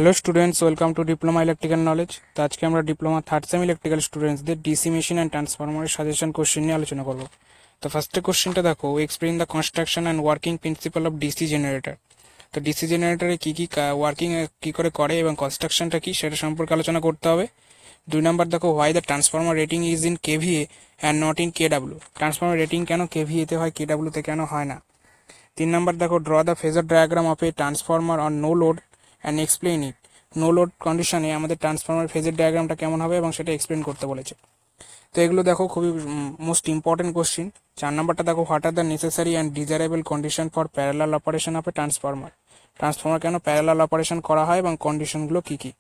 Hello students, welcome to diploma electrical knowledge. তো আজকে আমরা ডিপ্লোমা থার্ড সেম ইলেকট্রিক্যাল স্টুডেন্টসদের ডিসি মেশিন অ্যান্ড ট্রান্সফরমারের সাজেশন কোশ্চেন নিয়ে আলোচনা করব। তো ফার্স্টে কোশ্চেনটা দেখো, explain the construction and working principle of DC generator. তো ডিসি জেনারেটরে কী কী ওয়ার্কিং কী করে এবং কনস্ট্রাকশনটা কী সেটা সম্পর্কে আলোচনা করতে হবে। 2 নম্বর দেখো, why the transformer rating is in KVA and not in কেডাব্লিউ। Transformer rating কেন কেভিএতে হয়, কেডাব্লিউতে কেন হয় না। 3 নম্বর দেখো, draw the phasor diagram of a transformer on no load and explain it. No load কন্ডিশনে আমাদের ট্রান্সফরমার ফেজের ডায়াগ্রামটা কেমন হবে এবং সেটা এক্সপ্লেন করতে বলেছে। তো এগুলো দেখো খুবই মোস্ট ইম্পর্টেন্ট কোশ্চিন। 4 নম্বরটা দেখো, what are the necessary and desirable condition for parallel operation of a transformer. Transformer কেন প্যারালাল অপারেশন করা হয় এবং কন্ডিশনগুলো কী কী।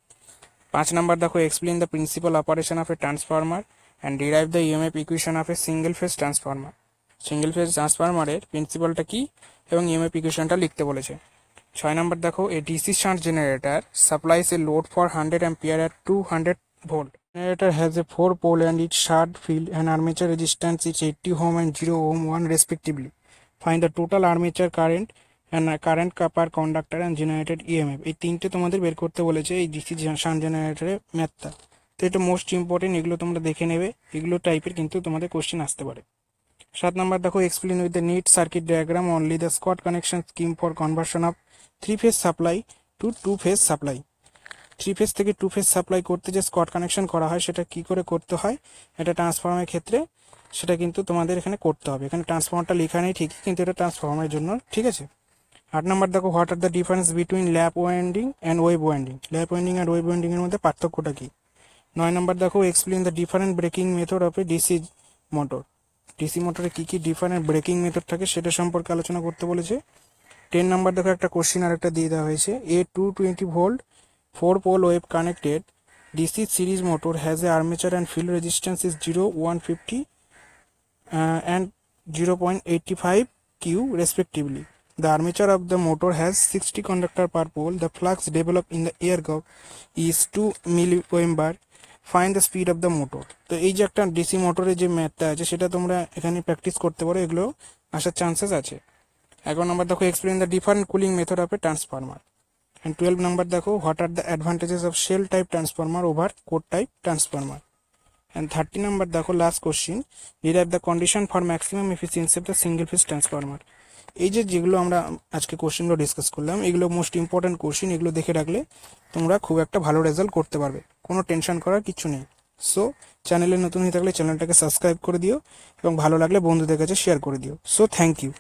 5 নম্বর দেখো, explain the principal operation of a transformer and derive the EMF equation of a single phase transformer. Single phase ট্রান্সফরমারের প্রিন্সিপালটা কী এবং EMF ইকুয়েশনটা লিখতে বলেছে। 6 number দেখো, a DC shunt generator supplies a load for 100 ampere at 200 volt. Generator has a 4 pole and its shunt field and armature resistance is 80 ohm and 0 ohm 1 respectively. Find the total armature current and current per conductor and generated EMF. এই তিনটে তোমাদের বের করতে বলেছে এই DC shunt জেনারেটরের ম্যাথটা। তো এটা মোস্ট ইম্পর্টেন্ট, এগুলো তোমরা দেখে নেবে, এগুলো টাইপের কিন্তু তোমাদের কোশ্চেন আসতে পারে। 7 নম্বর দেখো, explain with the neat circuit diagram only the Scott connection scheme for conversion of 3 phase supply to 2 phase supply. 3 phase থেকে 2 ফেজ সাপ্লাই করতে যে স্কট কানেকশন করা হয় সেটা কি করে করতে হয়, এটা ট্রান্সফরমারের ক্ষেত্রে সেটা কিন্তু তোমাদের এখানে করতে হবে। এখানে ট্রান্সফরমারটা লেখা নেই ঠিকই, কিন্তু এটা ট্রান্সফরমারের জন্য, ঠিক আছে। 8 নম্বর দেখো, what are the difference between lap winding and wave winding. Lap winding আর ওয়েভ ওয়াইন্ডিং এর মধ্যে পার্থক্যটা কি। 9 নম্বর দেখো, explain the different braking method of a DC motor. DC মোটরে কী কী ডিফারেন্ট ব্রেকিং মেথড থাকে সেটা সম্পর্কে আলোচনা করতে বলেছে। 10 নম্বর দেখো, একটা কোশ্চিন আর একটা দিয়ে দেওয়া হয়েছে। A 220 volt 4 pole wave connected DC series motor has a armature and field resistance is 0, 150 and 0.85 Q respectively. The armature of the motor has 60 conductor per pole. The flux developed in the air gap is 2 milliampere. Find the speed of the motor. তো এই যে একটা DC মোটরের যে ম্যাথটা আছে সেটা তোমরা এখানে প্র্যাকটিস করতে পারো, এগুলো আসার চান্সেস আছে। 11 নম্বর দেখো, explain the different cooling method of a transformer. And 12 নম্বর দেখো, what are the advantages of shell type transformer over core type transformer. And 30 নম্বর দেখো, last question, derive the condition for maximum efficiency of the single phase transformer. এই যেগুলো আমরা আজকে কোশ্চেনগুলো discuss করলাম, এগুলো মোস্ট ইম্পর্টেন্ট কোশ্চেন, এগুলো দেখে রাখলে তোমরা খুব একটা ভালো রেজাল্ট করতে পারবে, কোনো টেনশন করার কিছু নেই। সো চ্যানেলে নতুন হয়ে থাকলে চ্যানেলটাকে সাবস্ক্রাইব করে দিও এবং ভালো লাগলে বন্ধুদের কাছে শেয়ার করে দিও। So thank you.